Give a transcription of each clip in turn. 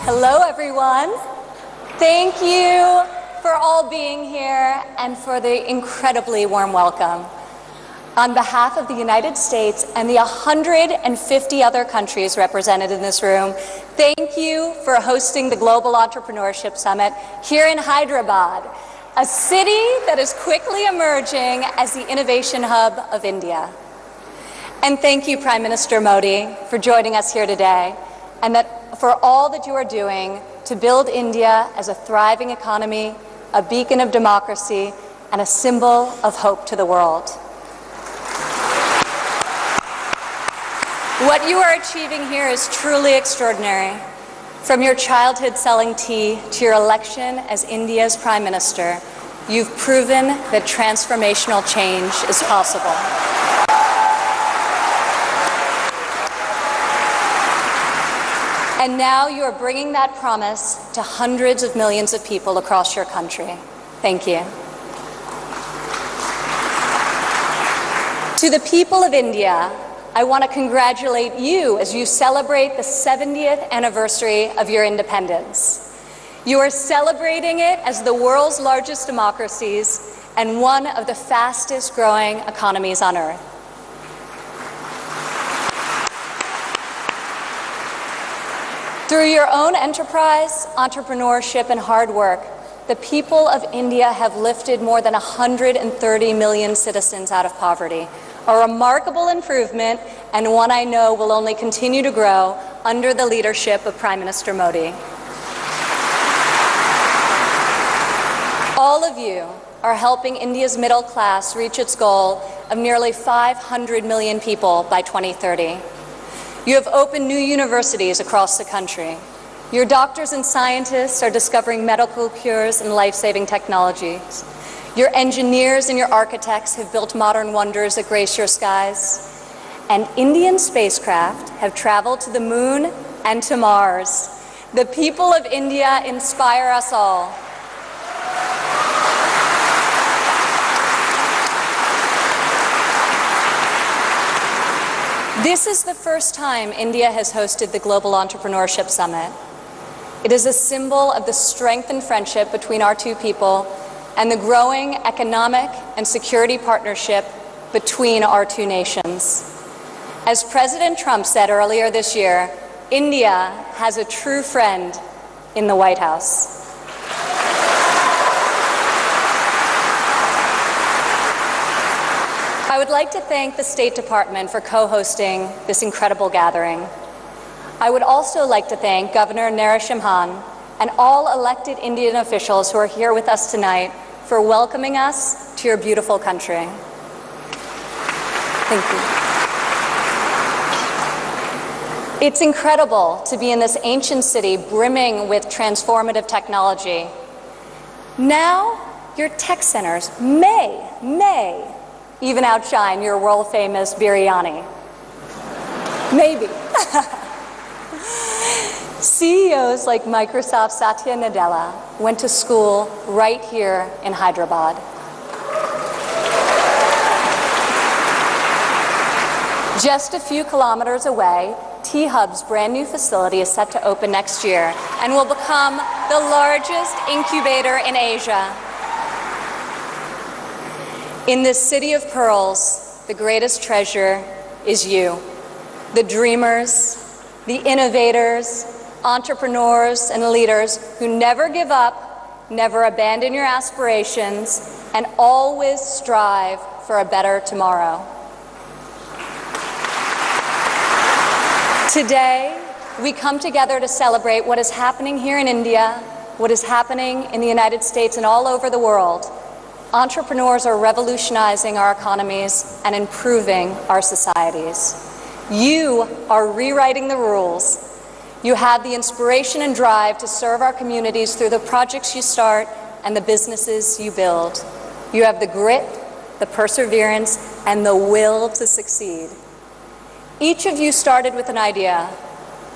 Hello, everyone. Thank you for all being here and for the incredibly warm welcome. On behalf of the United States and the 150 other countries represented in this room, thank you for hosting the Global Entrepreneurship Summit here in Hyderabad, a city that is quickly emerging as the innovation hub of India. And thank you, Prime Minister Modi, for joining us here today, and for all that you are doing to build India as a thriving economy, a beacon of democracy, and a symbol of hope to the world. What you are achieving here is truly extraordinary. From your childhood selling tea to your election as India's Prime Minister, you've proven that transformational change is possible. And now you are bringing that promise to hundreds of millions of people across your country. Thank you. To the people of India, I want to congratulate you as you celebrate the 70th anniversary of your independence. You are celebrating it as the world's largest democracies and one of the fastest growing economies on earth. Through your own enterprise, entrepreneurship, and hard work, the people of India have lifted more than 130 million citizens out of poverty, a remarkable improvement and one I know will only continue to grow under the leadership of Prime Minister Modi. All of you are helping India's middle class reach its goal of nearly 500 million people by 2030. You have opened new universities across the country. Your doctors and scientists are discovering medical cures and life-saving technologies. Your engineers and your architects have built modern wonders that grace your skies. And Indian spacecraft have traveled to the moon and to Mars. The people of India inspire us all. This is the first time India has hosted the Global Entrepreneurship Summit. It is a symbol of the strength and friendship between our two people and the growing economic and security partnership between our two nations. As President Trump said earlier this year, India has a true friend in the White House. I would like to thank the State Department for co-hosting this incredible gathering. I would also like to thank Governor Narasimhan and all elected Indian officials who are here with us tonight for welcoming us to your beautiful country. Thank you. It's incredible to be in this ancient city brimming with transformative technology. Now, your tech centers may even outshine your world-famous biryani. Maybe. CEOs like Microsoft's Satya Nadella went to school right here in Hyderabad. Just a few kilometers away, T-Hub's brand new facility is set to open next year and will become the largest incubator in Asia. In this city of pearls, the greatest treasure is you, the dreamers, the innovators, entrepreneurs, and leaders who never give up, never abandon your aspirations, and always strive for a better tomorrow. Today, we come together to celebrate what is happening here in India, what is happening in the United States and all over the world. Entrepreneurs are revolutionizing our economies and improving our societies. You are rewriting the rules. You have the inspiration and drive to serve our communities through the projects you start and the businesses you build. You have the grit, the perseverance, and the will to succeed. Each of you started with an idea.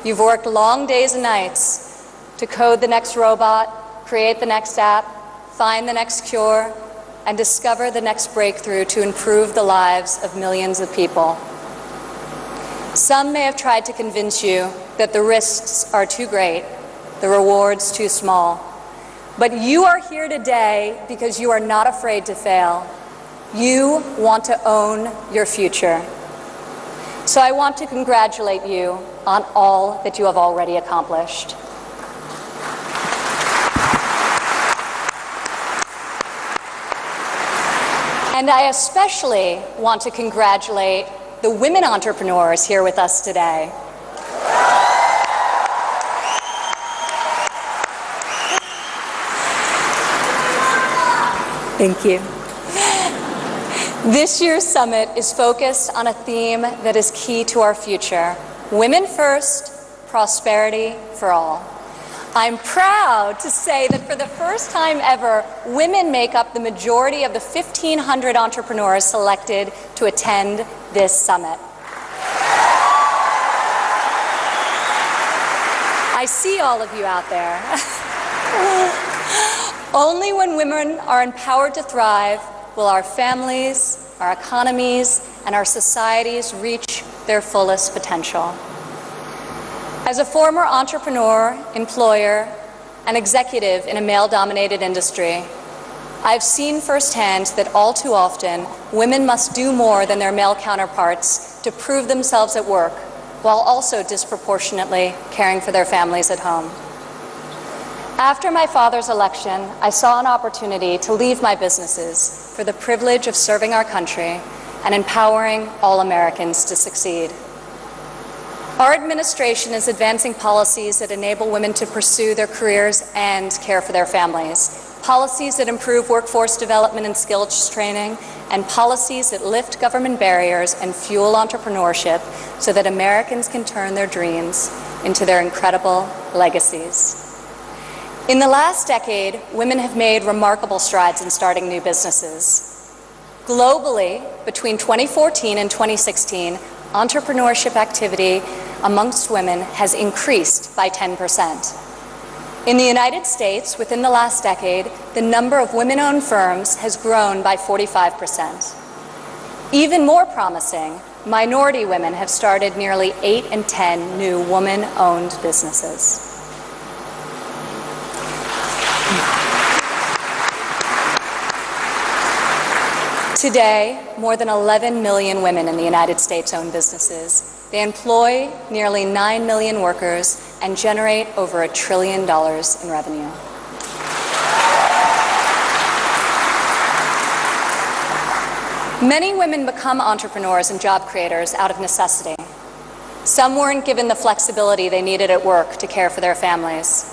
You've worked long days and nights to code the next robot, create the next app, find the next cure, and discover the next breakthrough to improve the lives of millions of people. Some may have tried to convince you that the risks are too great, the rewards too small. But you are here today because you are not afraid to fail. You want to own your future. So I want to congratulate you on all that you have already accomplished. And I especially want to congratulate the women entrepreneurs here with us today. Thank you. This year's summit is focused on a theme that is key to our future: women first, prosperity for all. I'm proud to say that for the first time ever, women make up the majority of the 1,500 entrepreneurs selected to attend this summit. I see all of you out there. Only when women are empowered to thrive will our families, our economies, and our societies reach their fullest potential. As a former entrepreneur, employer, and executive in a male-dominated industry, I've seen firsthand that all too often, women must do more than their male counterparts to prove themselves at work, while also disproportionately caring for their families at home. After my father's election, I saw an opportunity to leave my businesses for the privilege of serving our country and empowering all Americans to succeed. Our administration is advancing policies that enable women to pursue their careers and care for their families, policies that improve workforce development and skills training, and policies that lift government barriers and fuel entrepreneurship so that Americans can turn their dreams into their incredible legacies. In the last decade, women have made remarkable strides in starting new businesses. Globally, between 2014 and 2016, entrepreneurship activity amongst women has increased by 10%. In the United States, within the last decade, the number of women-owned firms has grown by 45%. Even more promising, minority women have started nearly 8 in 10 new woman-owned businesses. Today, more than 11 million women in the United States own businesses. They employ nearly 9 million workers and generate over $1 trillion in revenue. Many women become entrepreneurs and job creators out of necessity. Some weren't given the flexibility they needed at work to care for their families.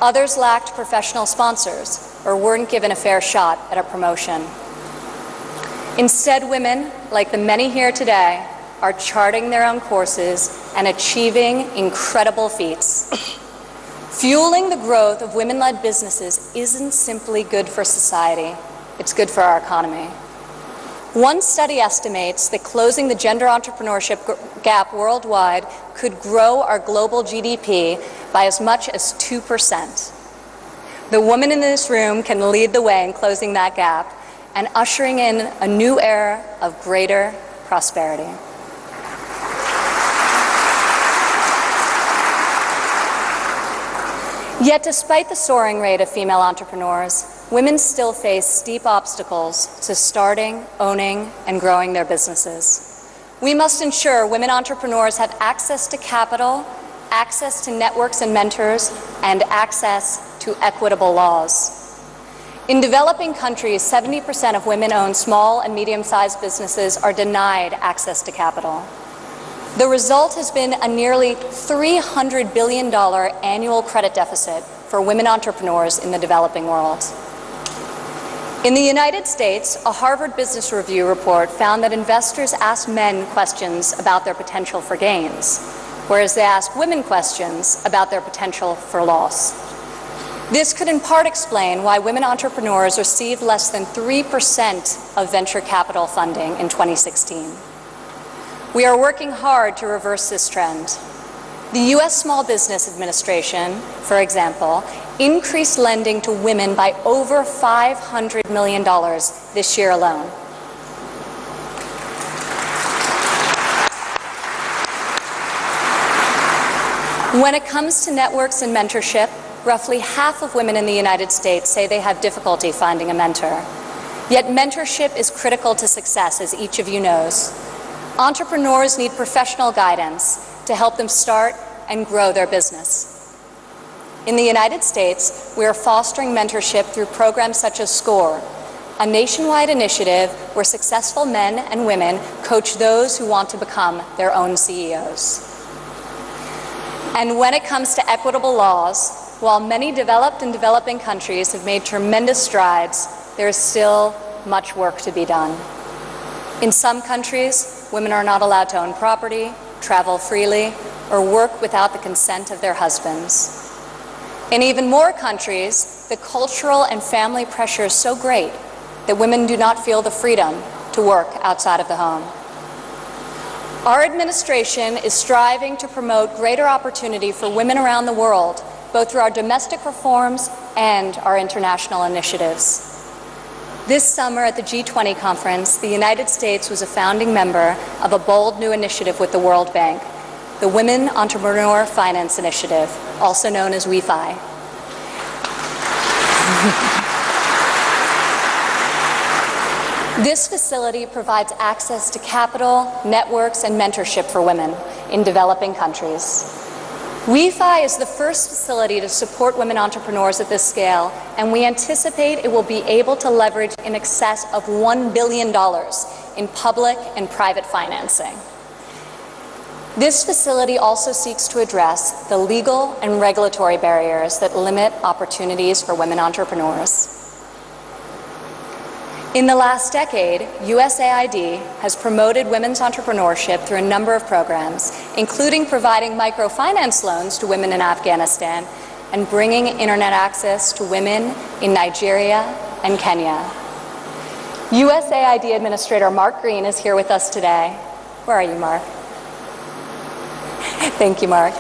Others lacked professional sponsors or weren't given a fair shot at a promotion. Instead, women, like the many here today, are charting their own courses and achieving incredible feats. Fueling the growth of women-led businesses isn't simply good for society, it's good for our economy. One study estimates that closing the gender entrepreneurship gap worldwide could grow our global GDP by as much as 2%. The women in this room can lead the way in closing that gap and ushering in a new era of greater prosperity. Yet despite the soaring rate of female entrepreneurs, women still face steep obstacles to starting, owning, and growing their businesses. We must ensure women entrepreneurs have access to capital, access to networks and mentors, and access to equitable laws. In developing countries, 70% of women-owned small and medium-sized businesses are denied access to capital. The result has been a nearly $300 billion annual credit deficit for women entrepreneurs in the developing world. In the United States, a Harvard Business Review report found that investors ask men questions about their potential for gains, whereas they ask women questions about their potential for loss. This could in part explain why women entrepreneurs received less than 3% of venture capital funding in 2016. We are working hard to reverse this trend. The U.S. Small Business Administration, for example, increased lending to women by over $500 million this year alone. When it comes to networks and mentorship, roughly half of women in the United States say they have difficulty finding a mentor. Yet mentorship is critical to success, as each of you knows. Entrepreneurs need professional guidance to help them start and grow their business. In the United States, we are fostering mentorship through programs such as SCORE, a nationwide initiative where successful men and women coach those who want to become their own CEOs. And when it comes to equitable laws, while many developed and developing countries have made tremendous strides, there is still much work to be done. In some countries, women are not allowed to own property, travel freely, or work without the consent of their husbands. In even more countries, the cultural and family pressure is so great that women do not feel the freedom to work outside of the home. Our administration is striving to promote greater opportunity for women around the world, both through our domestic reforms and our international initiatives. This summer at the G20 conference, the United States was a founding member of a bold new initiative with the World Bank, the Women Entrepreneur Finance Initiative, also known as WEFI. This facility provides access to capital, networks, and mentorship for women in developing countries. WEFI is the first facility to support women entrepreneurs at this scale, and we anticipate it will be able to leverage in excess of $1 billion in public and private financing. This facility also seeks to address the legal and regulatory barriers that limit opportunities for women entrepreneurs. In the last decade, USAID has promoted women's entrepreneurship through a number of programs, including providing microfinance loans to women in Afghanistan and bringing internet access to women in Nigeria and Kenya. USAID Administrator Mark Green is here with us today. Where are you, Mark? Thank you, Mark.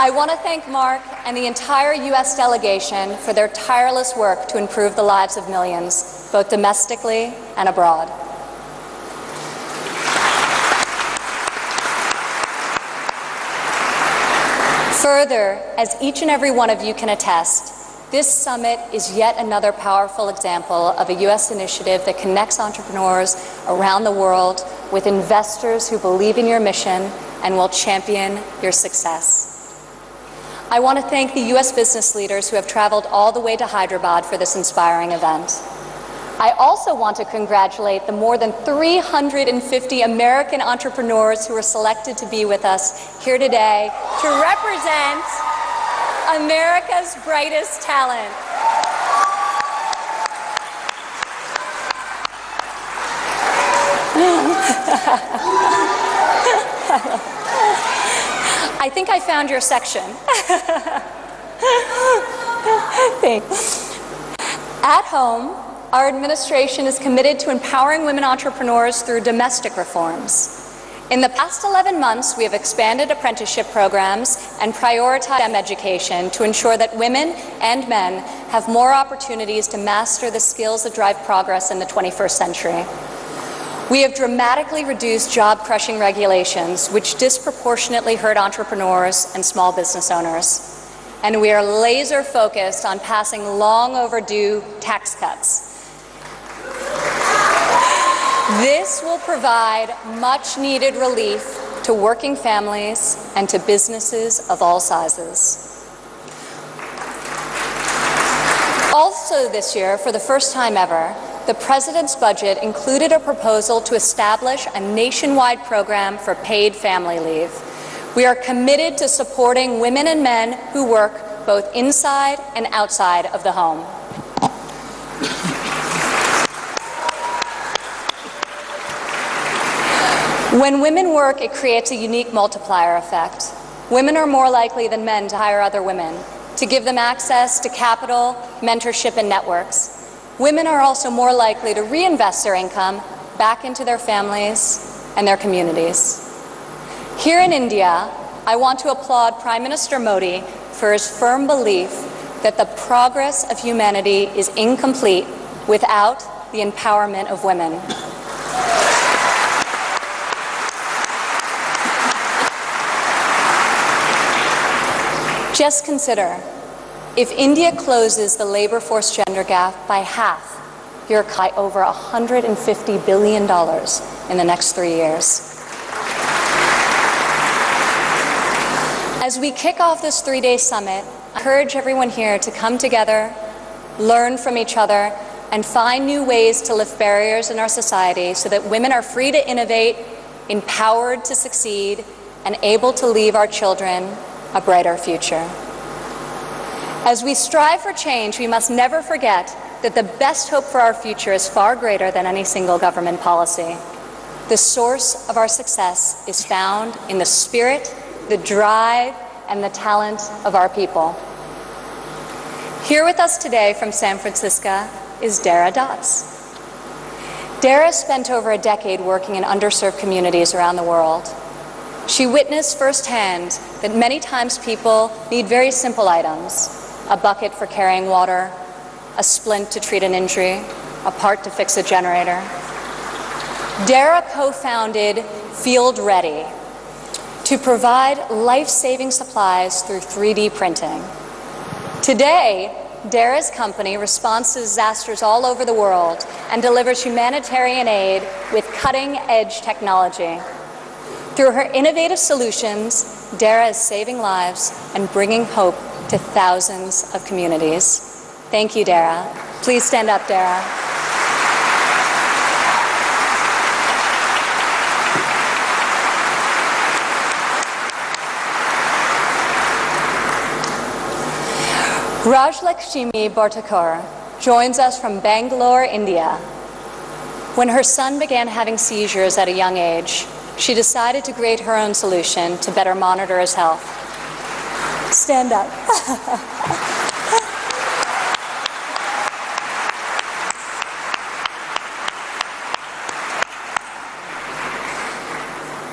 I want to thank Mark and the entire U.S. delegation for their tireless work to improve the lives of millions, both domestically and abroad. Further, as each and every one of you can attest, this summit is yet another powerful example of a U.S. initiative that connects entrepreneurs around the world with investors who believe in your mission and will champion your success. I want to thank the U.S. business leaders who have traveled all the way to Hyderabad for this inspiring event. I also want to congratulate the more than 350 American entrepreneurs who were selected to be with us here today to represent America's brightest talent. I think I found your section. Thanks. At home, our administration is committed to empowering women entrepreneurs through domestic reforms. In the past 11 months, we have expanded apprenticeship programs and prioritized STEM education to ensure that women and men have more opportunities to master the skills that drive progress in the 21st century. We have dramatically reduced job-crushing regulations, which disproportionately hurt entrepreneurs and small business owners. And we are laser-focused on passing long-overdue tax cuts. This will provide much-needed relief to working families and to businesses of all sizes. Also this year, for the first time ever, the President's budget included a proposal to establish a nationwide program for paid family leave. We are committed to supporting women and men who work both inside and outside of the home. When women work, it creates a unique multiplier effect. Women are more likely than men to hire other women, to give them access to capital, mentorship, and networks. Women are also more likely to reinvest their income back into their families and their communities. Here in India, I want to applaud Prime Minister Modi for his firm belief that the progress of humanity is incomplete without the empowerment of women. . ' Just consider, if India closes the labor force gender gap by half, you're by over $150 billion in the next 3 years. As we kick off this 3-day summit, I encourage everyone here to come together, learn from each other, and find new ways to lift barriers in our society so that women are free to innovate, empowered to succeed, and able to leave our children a brighter future. As we strive for change, we must never forget that the best hope for our future is far greater than any single government policy. The source of our success is found in the spirit, the drive, and the talent of our people. Here with us today from San Francisco is Dara Dotz. Dara spent over a decade working in underserved communities around the world. She witnessed firsthand that many times people need very simple items: a bucket for carrying water, a splint to treat an injury, a part to fix a generator. Dara co-founded Field Ready to provide life-saving supplies through 3D printing. Today, Dara's company responds to disasters all over the world and delivers humanitarian aid with cutting-edge technology. Through her innovative solutions, Dara is saving lives and bringing hope to thousands of communities. Thank you, Dara. Please stand up, Dara. Rajlakshmi Bhartakar joins us from Bangalore, India. When her son began having seizures at a young age, she decided to create her own solution to better monitor his health. Stand up.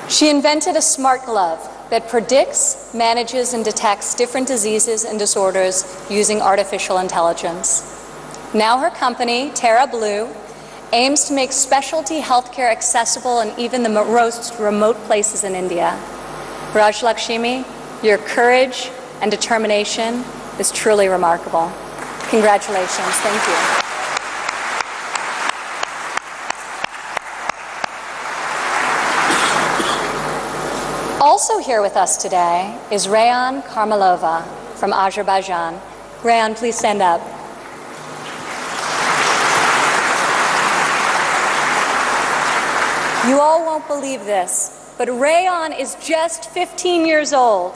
She invented a smart glove that predicts, manages, and detects different diseases and disorders using artificial intelligence. Now her company, Terra Blue, aims to make specialty healthcare accessible in even the most remote places in India. Rajlakshmi, your courage and determination is truly remarkable. Congratulations. Thank you. Also here with us today is Rayan Karmalova from Azerbaijan. Rayan, please stand up. You all won't believe this, but Rayan is just 15 years old.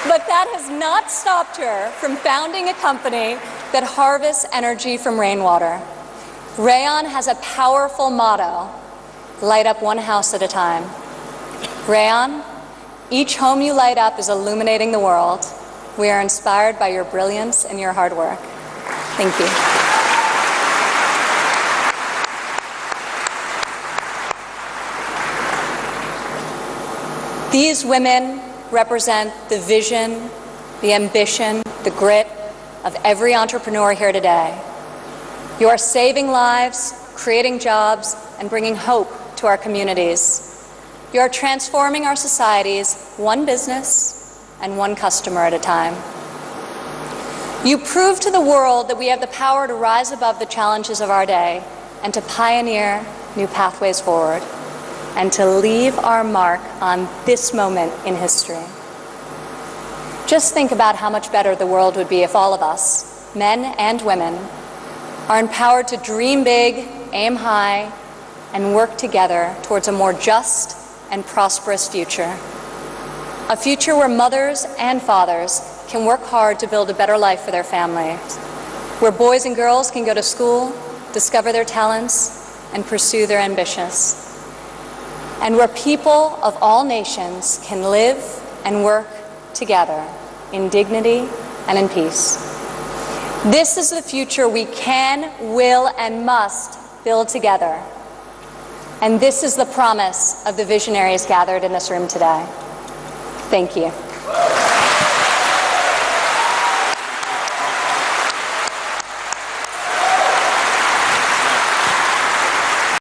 But that has not stopped her from founding a company that harvests energy from rainwater. Rayan has a powerful motto: light up one house at a time. Rayan, each home you light up is illuminating the world. We are inspired by your brilliance and your hard work. Thank you. These women represent the vision, the ambition, the grit of every entrepreneur here today. You are saving lives, creating jobs, and bringing hope to our communities. You are transforming our societies one business and one customer at a time. You prove to the world that we have the power to rise above the challenges of our day and to pioneer new pathways forward and to leave our mark on this moment in history. Just think about how much better the world would be if all of us, men and women, are empowered to dream big, aim high, and work together towards a more just and prosperous future. A future where mothers and fathers can work hard to build a better life for their families, where boys and girls can go to school, discover their talents, and pursue their ambitions, and where people of all nations can live and work together in dignity and in peace. This is the future we can, will, and must build together. And this is the promise of the visionaries gathered in this room today. Thank you.